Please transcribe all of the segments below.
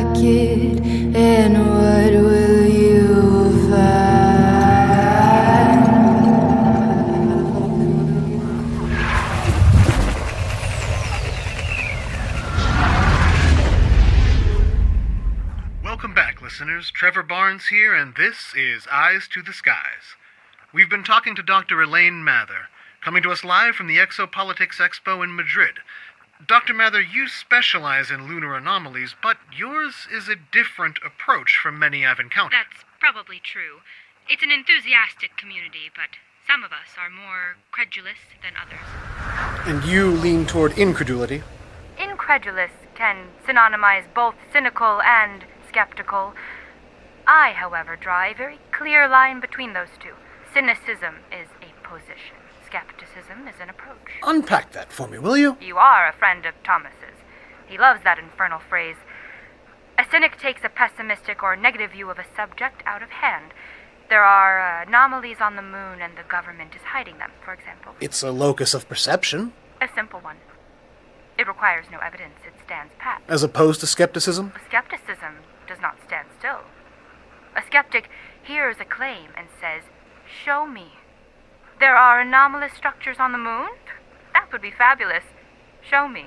pocket, and what will you find? Welcome back, listeners. Trevor Barnes here, and this is Eyes to the Skies. We've been talking to Dr. Elaine Mather, coming to us live from the Exopolitics Expo in Madrid. Dr. Mather, you specialize in lunar anomalies, but yours is a different approach from many I've encountered. That's probably true. It's an enthusiastic community, but some of us are more credulous than others. And you lean toward incredulity. Incredulous can synonymize both cynical and skeptical. I, however, draw a very clear line between those two. Cynicism is a position. Skepticism is an approach. Unpack that for me, will you? You are a friend of Thomas's. He loves that infernal phrase. A cynic takes a pessimistic or negative view of a subject out of hand. There are anomalies on the moon and the government is hiding them, for example. It's a locus of perception. A simple one. It requires no evidence. It stands pat. As opposed to skepticism? Skepticism does not stand still. A skeptic hears a claim and says, "Show me. There are anomalous structures on the moon? That would be fabulous. Show me.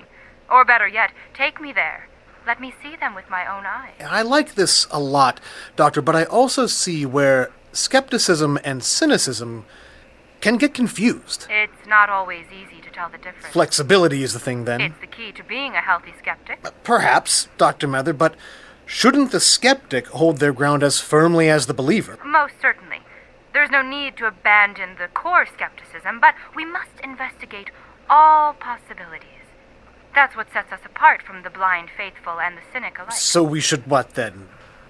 Or better yet, take me there. Let me see them with my own eyes." I like this a lot, Doctor, but I also see where skepticism and cynicism can get confused. It's not always easy to tell the difference. Flexibility is the thing, then. It's the key to being a healthy skeptic. Perhaps, Dr. Mather, but shouldn't the skeptic hold their ground as firmly as the believer? Most certainly. There's no need to abandon the core skepticism, but we must investigate all possibilities. That's what sets us apart from the blind faithful and the cynic alike. So we should what, then?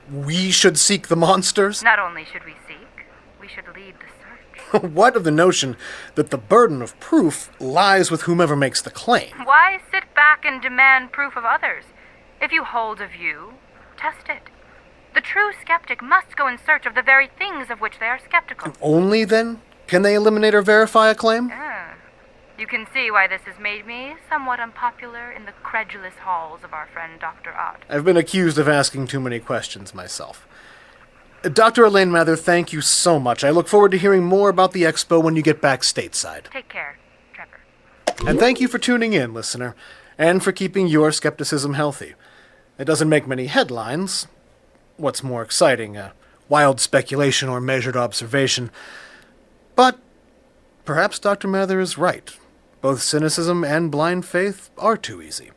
We should seek the monsters? Not only should we seek, we should lead the search. What of the notion that the burden of proof lies with whomever makes the claim? Why sit back and demand proof of others? If you hold a view, test it. The true skeptic must go in search of the very things of which they are skeptical. And only then can they eliminate or verify a claim? You can see why this has made me somewhat unpopular in the credulous halls of our friend Dr. Ott. I've been accused of asking too many questions myself. Dr. Elaine Mather, thank you so much. I look forward to hearing more about the expo when you get back stateside. Take care, Trevor. And thank you for tuning in, listener, and for keeping your skepticism healthy. It doesn't make many headlines. What's more exciting, wild speculation or measured observation? But perhaps Dr. Mather is right. Both cynicism and blind faith are too easy.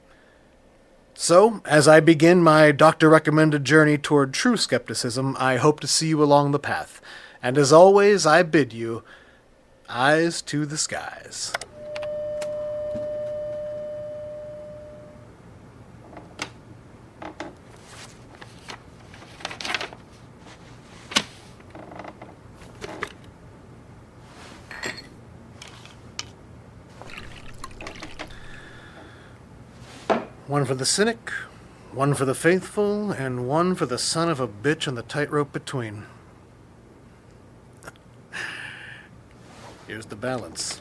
So, as I begin my doctor-recommended journey toward true skepticism, I hope to see you along the path. And as always, I bid you, eyes to the skies. One for the cynic, one for the faithful, and one for the son of a bitch on the tightrope between. Here's the balance.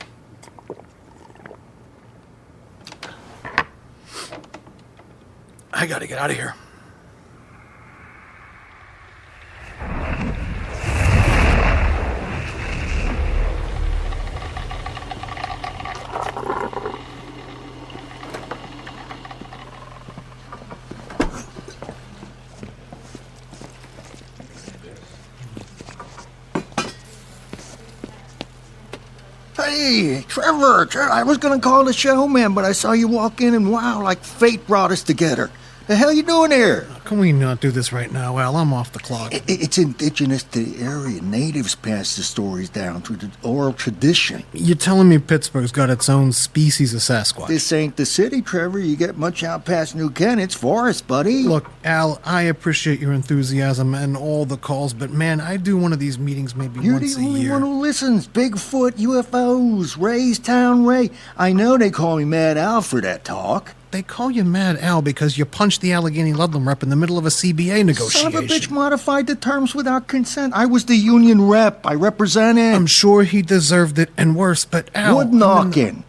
I gotta get out of here. Hey, Trevor, I was gonna call the showman, but I saw you walk in and wow, like fate brought us together. The hell you doing here? Can we not do this right now, Al? I'm off the clock. It's indigenous to the area. Natives pass the stories down through the oral tradition. You're telling me Pittsburgh's got its own species of Sasquatch? This ain't the city, Trevor. You get much out past New Kent, it's forest, buddy. Look, Al, I appreciate your enthusiasm and all the calls, but man, I do one of these meetings maybe You're once a year. You're the only one who listens. Bigfoot, UFOs, Ray's Town Ray. I know they call me Mad Al for that talk. They call you Mad Al because you punched the Allegheny Ludlam rep in the middle of a CBA negotiation. Son of a bitch modified the terms without consent. I was the union rep. I represented. I'm sure he deserved it and worse, but Al... Wood knocking.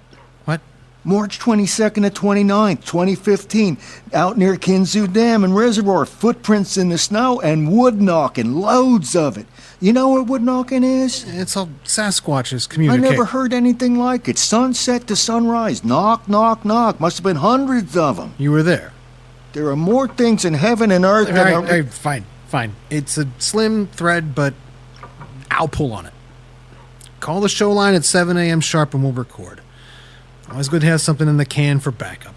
What? March 22nd to 29th, 2015. Out near Kinsey Dam and Reservoir. Footprints in the snow and wood knocking. Loads of it. You know what wood knocking is? It's how Sasquatches I communicate. never heard anything like it. Sunset to sunrise. Knock, knock, knock. Must have been hundreds of them. You were there. There are more things in heaven and earth than All right, fine. It's a slim thread, but I'll pull on it. Call the show line at 7 a.m. sharp and we'll record. Always good to have something in the can for backup.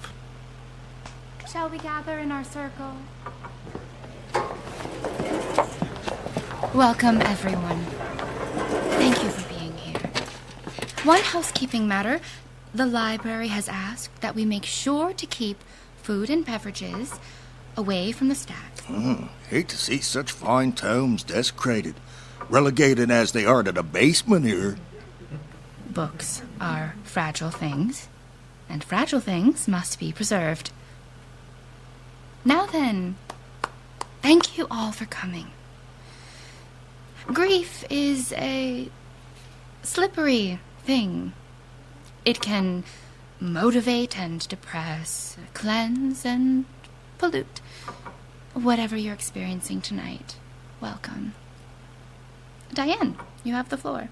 Shall we gather in our circle? Welcome, everyone. Thank you for being here. One housekeeping matter. The library has asked that we make sure to keep food and beverages away from the stacks. Hate to see such fine tomes desecrated. Relegated as they are to the basement here. Books are fragile things, and fragile things must be preserved. Now then, thank you all for coming. Grief is a slippery thing. It can motivate and depress, cleanse and pollute. Whatever you're experiencing tonight, welcome. Diane, you have the floor.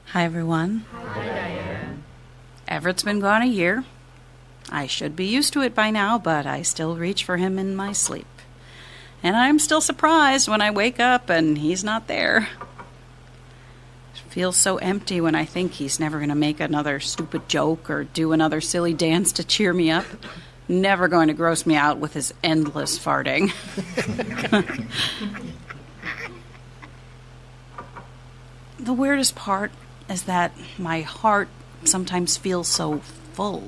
Hi, everyone. Hi, Diane. Everett's been gone a year. I should be used to it by now, but I still reach for him in my sleep. And I'm still surprised when I wake up and he's not there. It feels so empty when I think he's never going to make another stupid joke or do another silly dance to cheer me up. Never going to gross me out with his endless farting. The weirdest part is that my heart sometimes feels so full.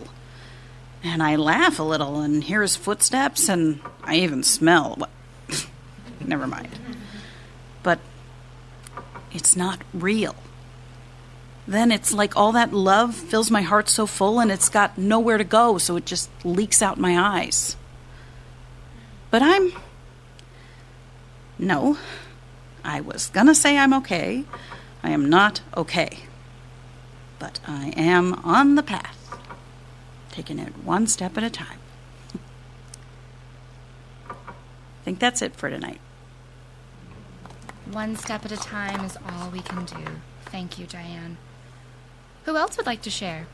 And I laugh a little and hear his footsteps and I even smell. Never mind. But it's not real. Then it's like all that love fills my heart so full and it's got nowhere to go, so it just leaks out my eyes. But No. I was gonna say I'm okay. I am not okay. But I am on the path, taking it one step at a time. I think that's it for tonight. One step at a time is all we can do. Thank you, Diane. Who else would like to share?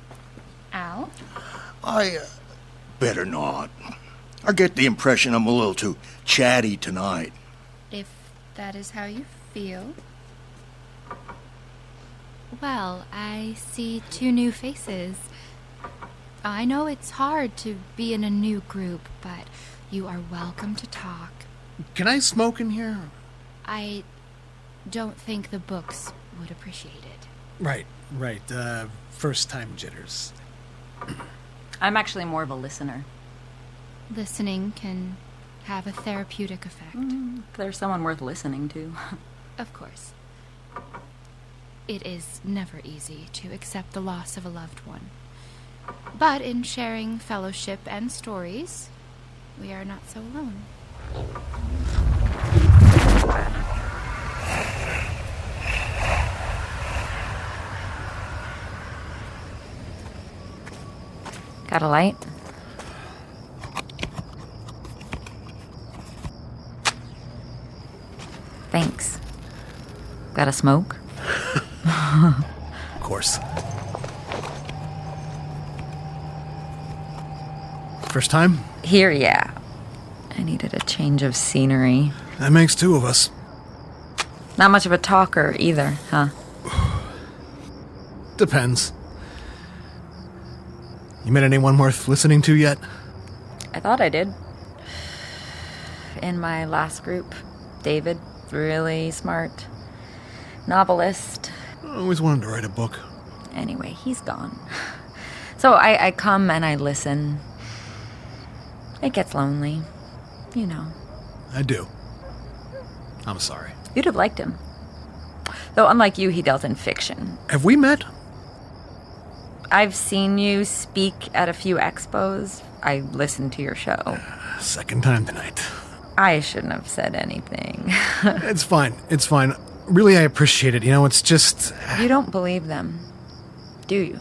Al? I better not. I get the impression I'm a little too chatty tonight. If that is how you feel. Well, I see 2 new faces. I know it's hard to be in a new group, but you are welcome to talk. Can I smoke in here? I don't think the books would appreciate it. Right. First-time jitters. I'm actually more of a listener. Listening can have a therapeutic effect. If there's someone worth listening to. Of course. It is never easy to accept the loss of a loved one. But in sharing fellowship and stories, we are not so alone. Got a light? Thanks. Got a smoke? Of course. First time? Here, yeah. I needed a change of scenery. That makes 2 of us. Not much of a talker either, huh? Depends. You met anyone worth listening to yet? I thought I did. In my last group, David, really smart. Novelist. I always wanted to write a book. Anyway, he's gone. So I come and I listen. It gets lonely, you know. I do. I'm sorry. You'd have liked him. Though unlike you, he dealt in fiction. Have we met? I've seen you speak at a few expos. I listened to your show. Second time tonight. I shouldn't have said anything. It's fine. Really, I appreciate it. You know, it's just... You don't believe them, do you?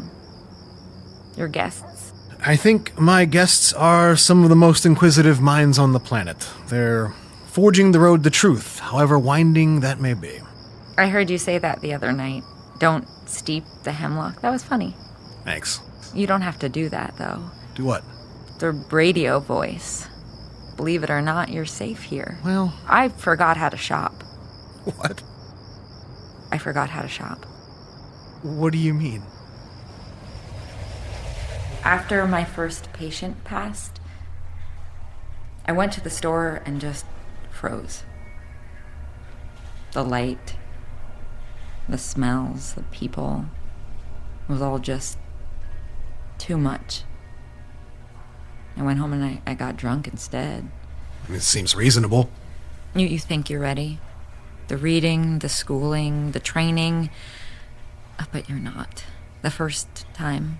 Your guests? I think my guests are some of the most inquisitive minds on the planet. They're forging the road to truth, however winding that may be. I heard you say that the other night. Don't steep the hemlock. That was funny. Thanks. You don't have to do that, though. Do what? The radio voice. Believe it or not, you're safe here. Well... I forgot how to shop. What? I forgot how to shop. What do you mean? After my first patient passed, I went to the store and just froze. The light, the smells, the people, it was all just too much. I went home and I got drunk instead. It seems reasonable. You think you're ready? The reading, the schooling, the training. But you're not. The first time.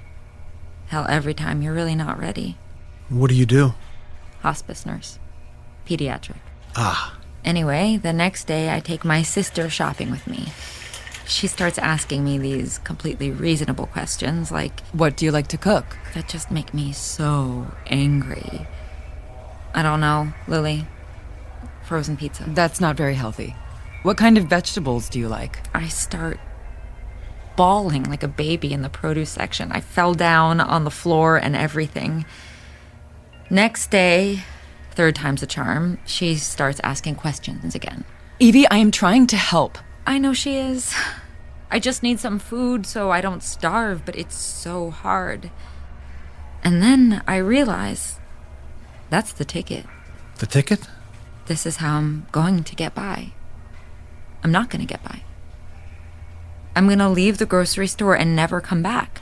Hell, every time, you're really not ready. What do you do? Hospice nurse. Pediatric. Ah. Anyway, the next day I take my sister shopping with me. She starts asking me these completely reasonable questions like, what do you like to cook? That just make me so angry. I don't know, Lily. Frozen pizza. That's not very healthy. What kind of vegetables do you like? I start bawling like a baby in the produce section. I fell down on the floor and everything. Next day, third time's a charm, she starts asking questions again. Evie, I am trying to help. I know she is. I just need some food so I don't starve, but it's so hard. And then I realize that's the ticket. The ticket? This is how I'm going to get by. I'm not going to get by. I'm going to leave the grocery store and never come back.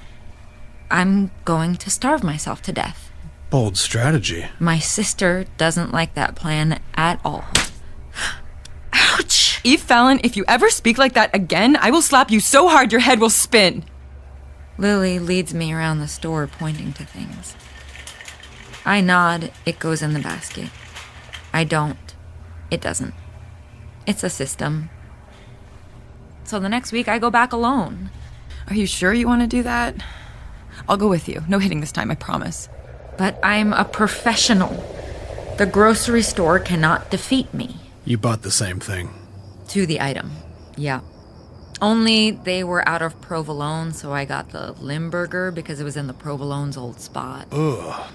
I'm going to starve myself to death. Bold strategy. My sister doesn't like that plan at all. Ouch! Eve Fallon, if you ever speak like that again, I will slap you so hard your head will spin. Lily leads me around the store pointing to things. I nod, it goes in the basket. I don't, it doesn't. It's a system. So the next week I go back alone. Are you sure you want to do that? I'll go with you. No hitting this time, I promise. But I'm a professional. The grocery store cannot defeat me. You bought the same thing. To the item, yeah. Only they were out of provolone, so I got the Limburger because it was in the provolone's old spot. Ugh.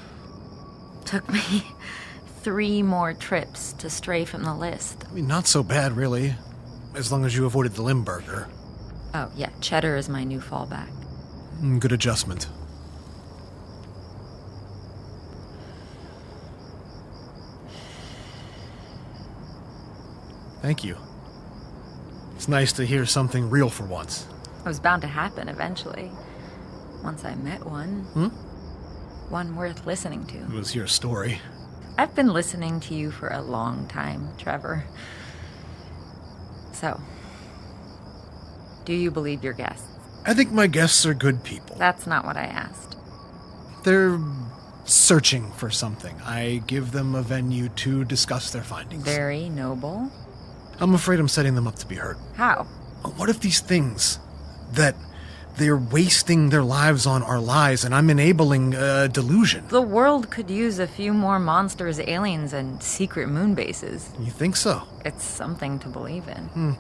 Took me 3 more trips to stray from the list. I mean, not so bad, really. As long as you avoided the Limburger. Oh, yeah, cheddar is my new fallback. Good adjustment. Thank you. It's nice to hear something real for once. It was bound to happen eventually. Once I met one. One worth listening to. It was your story. I've been listening to you for a long time, Trevor. So, do you believe your guests? I think my guests are good people. That's not what I asked. They're searching for something. I give them a venue to discuss their findings. Very noble. I'm afraid I'm setting them up to be hurt. How? What if these things that they're wasting their lives on are lies and I'm enabling delusion? The world could use a few more monsters, aliens, and secret moon bases. You think so? It's something to believe in.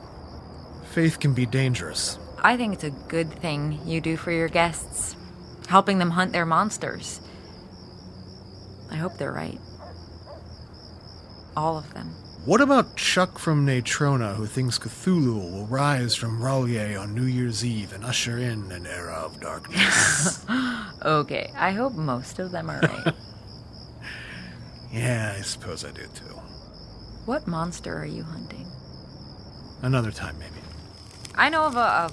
Faith can be dangerous. I think it's a good thing you do for your guests, helping them hunt their monsters. I hope they're right. All of them. What about Chuck from Natrona, who thinks Cthulhu will rise from R'lyeh on New Year's Eve and usher in an era of darkness? Okay, I hope most of them are right. Yeah, I suppose I do too. What monster are you hunting? Another time, maybe. I know of a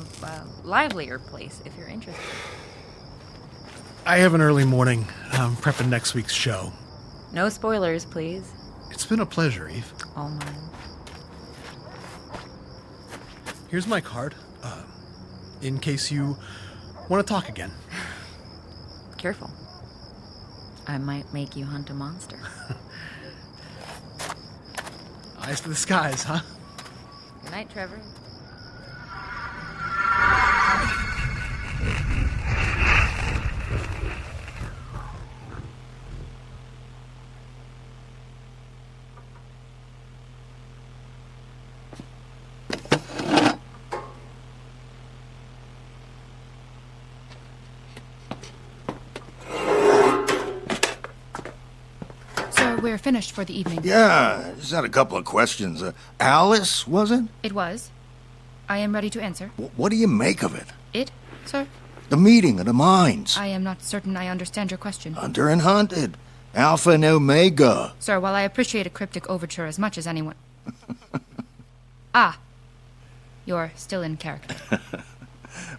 livelier place, if you're interested. I have an early morning. I'm prepping next week's show. No spoilers, please. It's been a pleasure, Eve. All mine. Here's my card, in case you want to talk again. Careful. I might make you hunt a monster. Eyes to the skies, huh? Good night, Trevor. we're finished for the evening. Yeah, just had a couple of questions. Alice, was it? It was. I am ready to answer. What do you make of it? It, sir? The meeting of the minds. I am not certain I understand your question. Hunter and hunted. Alpha and Omega. Sir, while I appreciate a cryptic overture as much as anyone... You're still in character.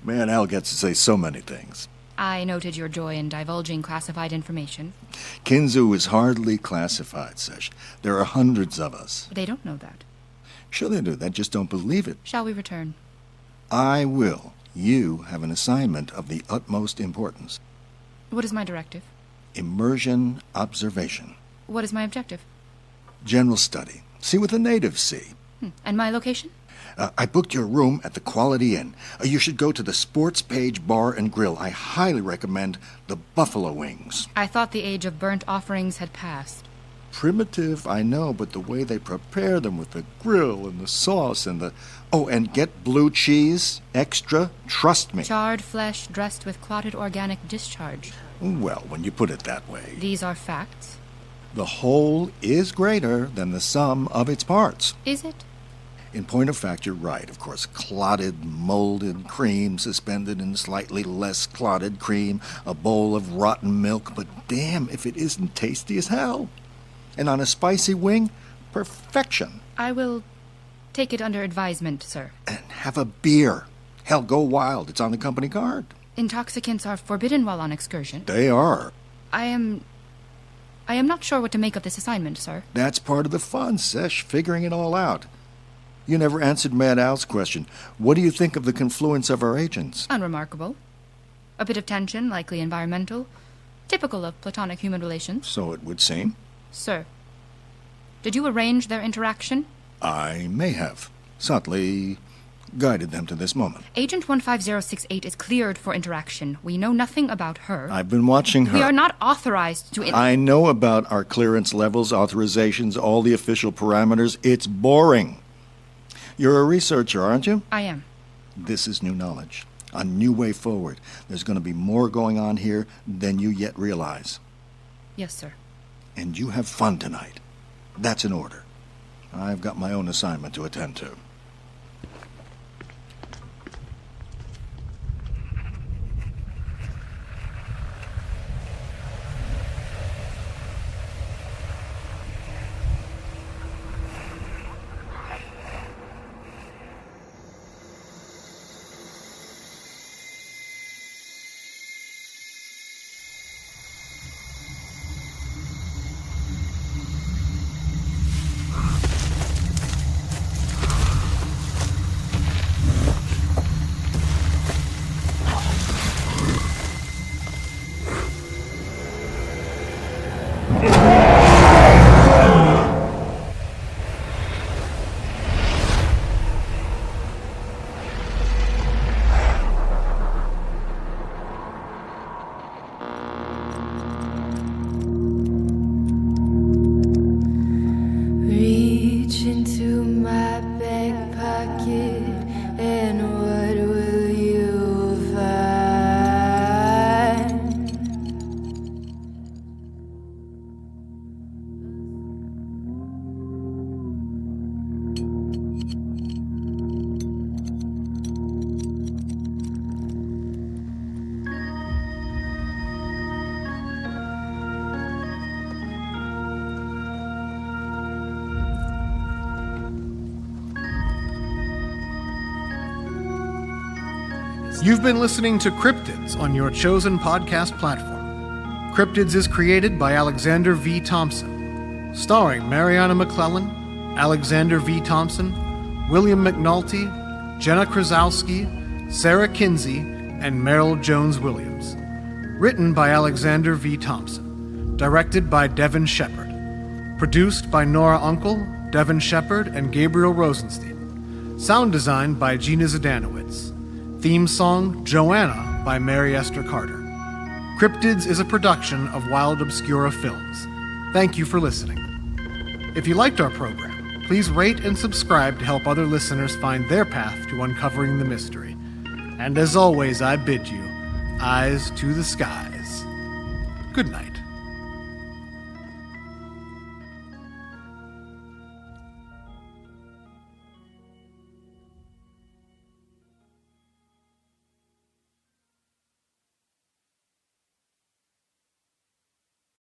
Man, Al gets to say so many things. I noted your joy in divulging classified information. Kinsey is hardly classified, Sesh. There are hundreds of us. They don't know that. Sure they do, they just don't believe it. Shall we return? I will. You have an assignment of the utmost importance. What is my directive? Immersion observation. What is my objective? General study. See what the natives see. And my location? I booked your room at the Quality Inn. You should go to the Sports Page Bar and Grill. I highly recommend the buffalo wings. I thought the age of burnt offerings had passed. Primitive, I know, but the way they prepare them with the grill and the sauce and the... Oh, and get blue cheese, extra, trust me. Charred flesh dressed with clotted organic discharge. Well, when you put it that way. These are facts. The whole is greater than the sum of its parts. Is it? In point of fact, you're right. Of course, clotted, molded cream suspended in slightly less clotted cream, a bowl of rotten milk, but damn if it isn't tasty as hell. And on a spicy wing, perfection. I will take it under advisement, sir. And have a beer. Hell, go wild. It's on the company card. Intoxicants are forbidden while on excursion. They are. I am not sure what to make of this assignment, sir. That's part of the fun, Sesh, figuring it all out. You never answered Mad Al's question. What do you think of the confluence of our agents? Unremarkable. A bit of tension, likely environmental. Typical of platonic human relations. So it would seem. Sir, did you arrange their interaction? I may have. Subtly guided them to this moment. Agent 15068 is cleared for interaction. We know nothing about her. I've been watching her. We are not authorized to... I know about our clearance levels, authorizations, all the official parameters. It's boring. You're a researcher, aren't you? I am. This is new knowledge. A new way forward. There's going to be more going on here than you yet realize. Yes, sir. And you have fun tonight. That's an order. I've got my own assignment to attend to. Reach into my back pocket, and what will you find? You've been listening to Cryptids on your chosen podcast platform. Cryptids is created by Alexander V. Thompson, starring Marianna McClellan, Alexander V. Thompson, William McNulty, Jenna Krasowski, Sarah Kinsey, and Meryl Jones-Williams. Written by Alexander V. Thompson. Directed by Devin Shepard. Produced by Nora Unkel, Devin Shepard, and Gabriel Rosenstein. Sound designed by Gina Zdanowicz. Theme song, Joanna, by Mary Esther Carter. Cryptids is a production of Wild Obscura Films. Thank you for listening. If you liked our program, please rate and subscribe to help other listeners find their path to uncovering the mystery. And as always, I bid you, eyes to the skies. Good night.